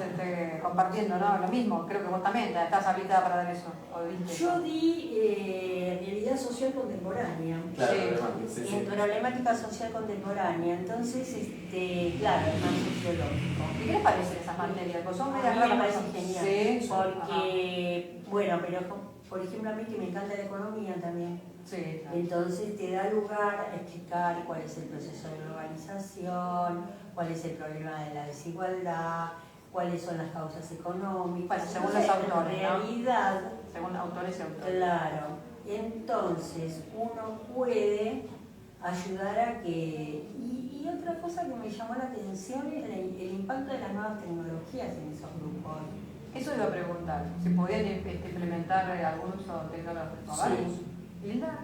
A: compartiendo, ¿no? Lo mismo, creo que vos también estás habilitada para dar eso. ¿O viste
C: Yo
A: eso?
C: di realidad social contemporánea.
B: Claro,
A: Sí.
B: sí.
C: Problemática social contemporánea, entonces, claro, es más sociológico.
A: ¿Y qué les parecen esas materias? Pues son
C: A
A: medias
C: mí me
A: raras.
C: parece genial,
A: Sí,
C: porque, bueno, pero por ejemplo a mí que me encanta la economía también,
A: Sí, claro.
C: entonces te da lugar a explicar cuál es el proceso de globalización, cuál es el problema de la desigualdad, cuáles son las causas económicas.
A: Bueno, según
C: Entonces,
A: los autores,
C: en
A: ¿no?
C: realidad,
A: Según autores y autores.
C: claro, entonces uno puede ayudar a que... Y otra cosa que me llamó la atención es el impacto de las nuevas tecnologías en esos grupos.
A: Eso iba a preguntar, si podían implementar algún uso tecnológico.
B: Sí.
A: ¿Hilda?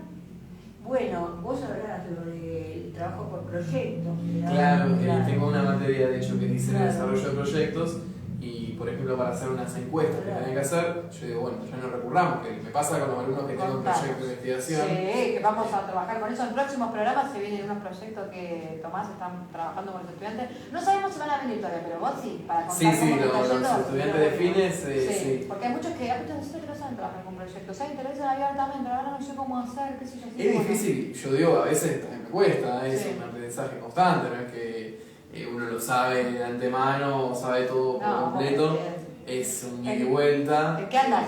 C: Bueno, vos hablabas lo del trabajo por proyectos. ¿verdad?
B: Claro, tengo una materia de hecho que dice el
C: Claro.
B: desarrollo de proyectos y por ejemplo para hacer unas encuestas que
C: Claro.
B: tenía que hacer, yo digo, bueno, ya no recurramos, que me pasa con los alumnos que tienen un proyecto de investigación.
A: Sí, que vamos a trabajar con eso. En próximos programas se vienen unos proyectos que Tomás están trabajando con los estudiantes. No sabemos si van a venir todavía, pero vos sí, para contar
B: Sí,
A: cómo te está
B: los
A: yendo.
B: estudiantes de fines,
A: Sí,
B: sí.
A: porque hay muchos que no saben trabajar con proyectos, hay intereses abiertamente, ahora no sé cómo hacer, qué sé yo. Sí,
B: Es
A: bueno.
B: difícil, yo digo, a veces también me cuesta, es
A: Sí.
B: un aprendizaje constante, no es que uno lo sabe de antemano, sabe todo por
A: No,
B: completo,
A: porque-
B: es un ida y vuelta.
A: ¿En qué andas?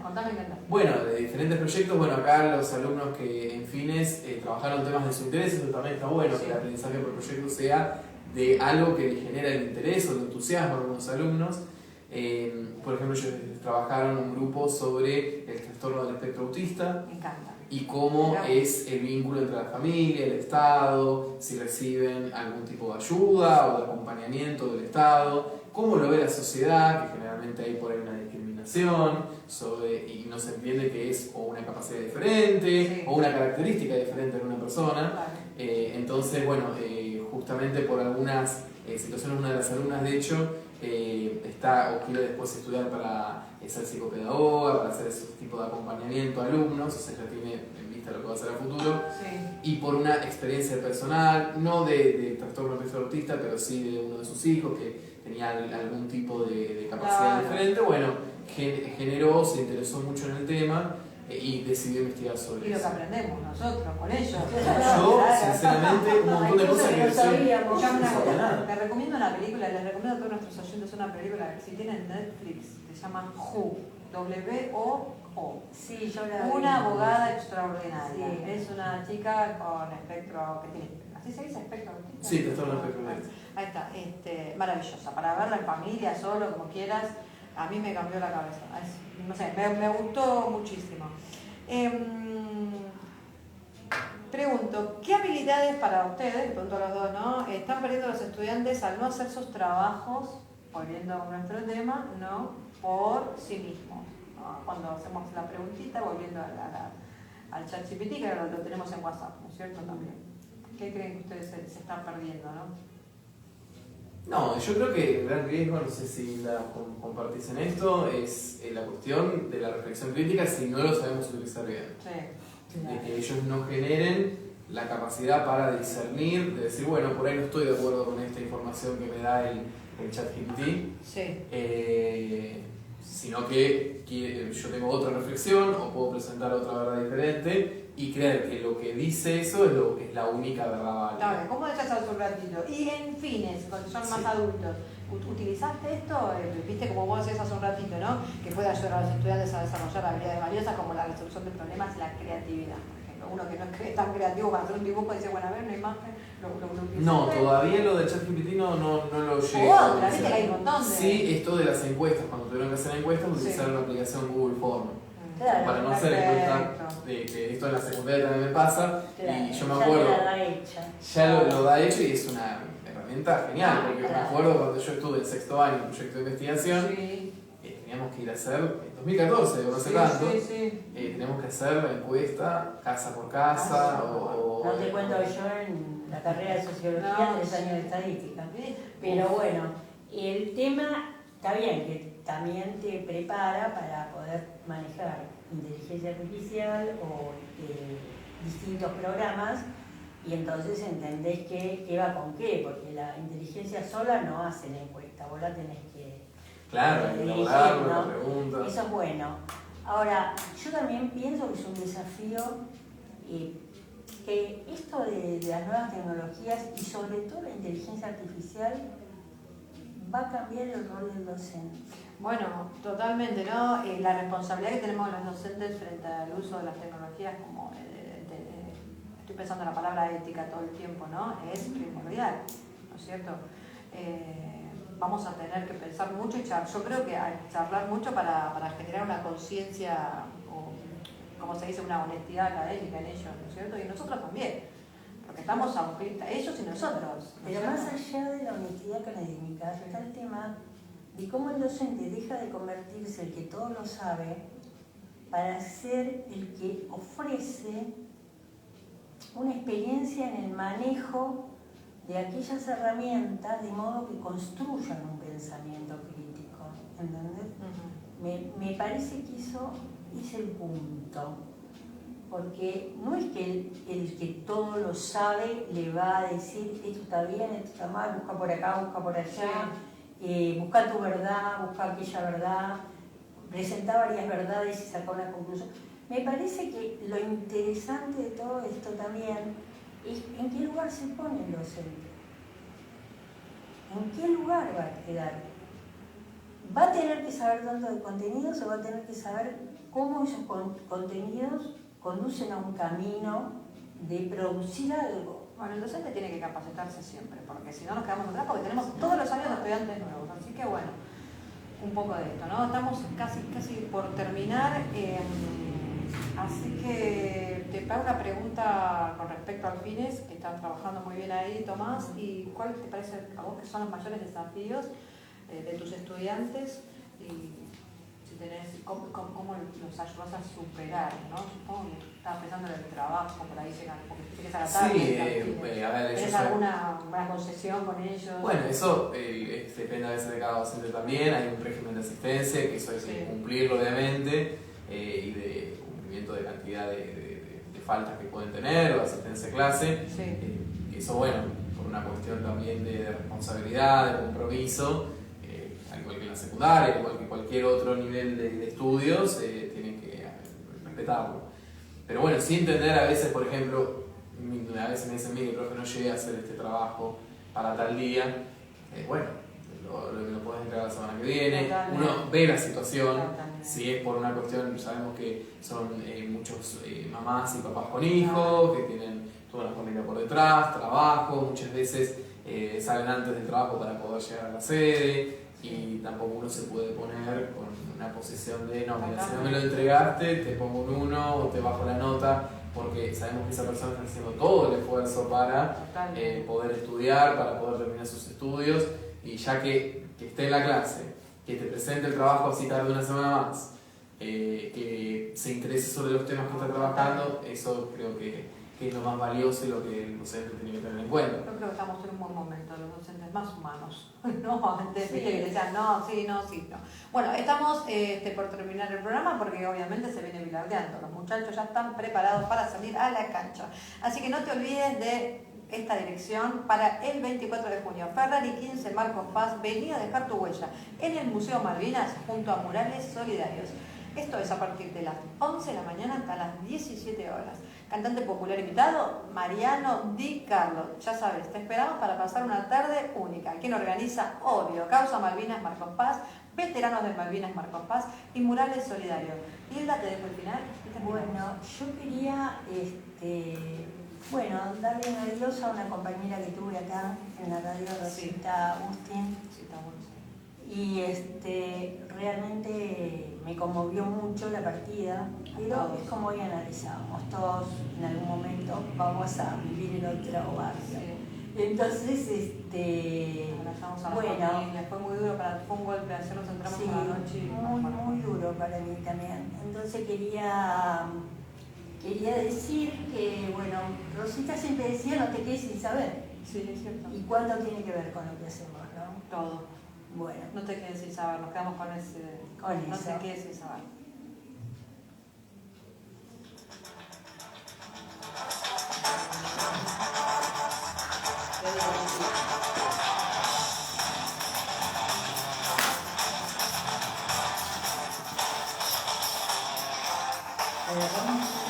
A: Contame en qué andas.
B: Bueno, de diferentes proyectos, bueno, acá los alumnos que en fines trabajaron temas de su interés, eso también está bueno,
A: Sí.
B: que el aprendizaje por proyecto sea de algo que les genera el interés o el entusiasmo a algunos alumnos. Por ejemplo, ellos trabajaron un grupo sobre el trastorno del espectro autista
A: Me encanta.
B: y cómo
A: Mirá.
B: es el vínculo entre la familia, el Estado, si reciben algún tipo de ayuda o de acompañamiento del Estado, cómo lo ve la sociedad, que generalmente hay por ahí una discriminación y no se entiende que es o una capacidad diferente
A: Sí.
B: o una característica diferente en una persona.
A: Vale.
B: Entonces, bueno, justamente por algunas situaciones, una de las alumnas de hecho está o quiere después estudiar para ser psicopedagoga, para hacer ese tipo de acompañamiento a alumnos, o sea, ya tiene en vista lo que va a hacer a futuro,
A: Sí.
B: y por una experiencia personal, no de trastorno espectro autista, pero sí de uno de sus hijos que tenía algún tipo de capacidad
A: Claro.
B: diferente, bueno, generó, se interesó mucho en el tema y decidió investigar
A: Y
B: sobre
A: lo que
B: eso.
A: aprendemos nosotros con ellos.
B: Yo, sinceramente, un montón de
C: Hay
B: cosas
C: cosas que
B: que
C: no sabíamos.
A: Escuchame una
B: No sabía
A: cosa,
B: nada.
A: te recomiendo una película, les recomiendo a todos nuestros oyentes una película que si tienen Netflix, se llama Who, W-O-O.
C: Sí, yo la vi.
A: Una abogada extraordinaria.
C: Sí.
A: Es una chica con espectro, que tiene, ¿así se dice espectro autista?
B: Sí, trastorno espectro autista.
A: Ahí está, maravillosa, para verla en familia, solo, como quieras, a mí me cambió la cabeza. No sé, me gustó muchísimo. Pregunto, ¿qué habilidades para ustedes, pregunto a los dos, ¿no? Están perdiendo los estudiantes al no hacer sus trabajos, volviendo a nuestro tema, ¿no? Por sí mismos, ¿no? Cuando hacemos la preguntita, volviendo al chat GPT, que ahora lo tenemos en WhatsApp, ¿no es cierto? También. ¿Qué creen que ustedes se están perdiendo, no?
B: No, yo creo que el gran riesgo, no sé si compartís en esto, es la cuestión de la reflexión crítica si no lo sabemos utilizar bien.
A: Sí.
B: De que ellos no generen la capacidad para discernir, de decir, bueno, por ahí no estoy de acuerdo con esta información que me da el chat GPT,
A: Sí.
B: sino que yo tengo otra reflexión o puedo presentar otra verdad diferente y creer que lo que dice eso es lo que es la única verdad válida.
A: Claro, ¿cómo decías hace un ratito? Y en fines, cuando son más adultos, ¿utilizaste esto? Viste como vos decías hace un ratito, ¿no? Que puede ayudar a los estudiantes a desarrollar habilidades valiosas como la resolución de problemas y la creatividad. Por ejemplo, uno que no es tan creativo para hacer un dibujo dice, bueno, a ver una imagen, lo utilizaste.
B: No, todavía lo de ChatGPT no lo llegué
A: O
B: a
A: otra, viste
B: utilizar.
A: que hay un montón de...
B: Sí, esto de las encuestas, cuando tuvieron que hacer encuestas,
A: Sí.
B: utilizaron la aplicación Google Form.
C: Claro,
B: Para no hacer encuestas, que esto en la secundaria también me pasa,
C: Claro,
B: y yo me
C: ya
B: acuerdo,
C: te la da hecha.
B: ya lo da hecho y es una herramienta genial, porque me
C: Claro.
B: acuerdo cuando yo estuve en sexto año en un proyecto de investigación,
A: Sí,
B: teníamos que ir a hacer, en 2014, no sé
A: sí,
B: tanto,
A: sí.
B: teníamos que hacer la encuesta casa por casa, o
C: No te cuento yo en la carrera de sociología,
A: No,
C: 3 años de estadística. Pero bueno, el tema está bien, que también te prepara para poder manejar inteligencia artificial o distintos programas y entonces entendés qué va con qué, porque la inteligencia sola no hace la encuesta, vos la tenés que
B: claro,
C: dirigir,
B: elaborarlo,
C: ¿no?
B: la pregunta.
C: Eso es bueno. Ahora, yo también pienso que es un desafío que esto de las nuevas tecnologías y sobre todo la inteligencia artificial va a cambiar el rol del docente.
A: Bueno, totalmente, ¿no? La responsabilidad que tenemos los docentes frente al uso de las tecnologías, como estoy pensando en la palabra ética todo el tiempo, ¿no? Es primordial, ¿no es cierto? Vamos a tener que pensar mucho y yo creo que charlar mucho para generar una conciencia, o como se dice, una honestidad académica en ellos, ¿no es cierto? Y nosotros también, porque estamos a ellos y nosotros. ¿no es
C: Pero
A: cierto?
C: más allá de la honestidad académica, está el tema de cómo el docente deja de convertirse el que todo lo sabe para ser el que ofrece una experiencia en el manejo de aquellas herramientas de modo que construyan un pensamiento crítico, ¿entendés? Me parece que eso es el punto, porque no es que el que todo lo sabe le va a decir esto está bien, esto está mal, busca por acá, busca por allá, busca tu verdad, busca aquella verdad, presenta varias verdades y saca una conclusión. Me parece que lo interesante de todo esto también es en qué lugar se pone el docente. ¿En qué lugar va a quedar? ¿Va a tener que saber tanto de contenidos o va a tener que saber cómo esos contenidos conducen a un camino de producir algo?
A: Bueno, el docente tiene que capacitarse siempre, porque si no nos quedamos atrás, porque tenemos todos los años estudiantes nuevos. Así que bueno, un poco de esto, ¿no? Estamos casi por terminar. Así que te hago una pregunta con respecto al fines, que estás trabajando muy bien ahí, Tomás, y ¿cuál te parece a vos que son los mayores desafíos de tus estudiantes y si tenés, cómo los ayudas a superar, ¿no? Supongo que estabas pensando en el trabajo, por ahí llegan, porque te quieres agatar.
B: Sí, a ver,
A: ¿Tenés alguna concesión con ellos?
B: Bueno, eso depende a veces de cada docente también, hay un régimen de asistencia, que eso hay que cumplirlo obviamente, y de cumplimiento de cantidad de faltas que pueden tener, o de asistencia a clase, eso bueno, por una cuestión también de responsabilidad, de compromiso, al igual que en la secundaria, al igual que cualquier otro nivel de estudios, tienen que respetarlo. Pero bueno, sí entender a veces, por ejemplo, a veces me dicen, mire, profe, no llegué a hacer este trabajo para tal día, bueno, lo podés entregar la semana que viene.
A: Totalmente.
B: Uno ve la situación.
A: Totalmente.
B: Si es por una cuestión, sabemos que son muchos mamás y papás con hijos, que tienen toda una familia por detrás, trabajo, muchas veces salen antes del trabajo para poder llegar a la sede, y tampoco uno se puede poner con una posición de no, mira, si no me lo entregaste, te pongo un 1 o te bajo la nota, porque sabemos que esa persona está haciendo todo el esfuerzo para poder estudiar, para poder terminar sus estudios, y ya que esté en la clase, que te presente el trabajo así tarde una semana más, que se interese sobre los temas que está trabajando, eso creo que es lo más valioso y lo que el docente tiene que tener en cuenta.
A: Yo creo que estamos en un buen momento, los docentes más humanos. No, antes viste que decían no, sí, no, sí, no. Bueno, estamos por terminar el programa porque obviamente se viene bilardeando. Los muchachos ya están preparados para salir a la cancha. Así que no te olvides de esta dirección para el 24 de junio. Ferrari 15, Marcos Paz, vení a dejar tu huella en el Museo Malvinas junto a Murales Solidarios. Esto es a partir de las 11 de la mañana hasta las 17 horas. Cantante popular invitado, Mariano Di Carlo. Ya sabes, te esperamos para pasar una tarde única. ¿Quién organiza? Obvio. Causa Malvinas Marcos Paz, veteranos de Malvinas Marcos Paz y murales solidarios. Hilda, te dejo el final.
C: Bueno, yo quería darle un adiós a una compañera que tuve acá en la radio, Rosita Agustín.
A: Sí, está bueno.
C: Y realmente me conmovió mucho la partida, pero es como hoy analizábamos, todos en algún momento vamos a vivir en otro barrio.
A: Sí.
C: Entonces,
A: Abrazamos a la familia. Fue muy duro, fue un golpe, ayer nos entramos
C: sí,
A: por la noche.
C: muy duro para mí también. Entonces quería decir que, bueno, Rosita siempre decía, no te quedes sin saber.
A: Sí, es cierto.
C: ¿Y cuánto tiene que ver con lo que hacemos, no?
A: Todo.
C: Bueno.
A: No te quedes sin saber, nos quedamos con ese. No
C: Eso.
A: te quedes sin saber.
C: ¿Vamos?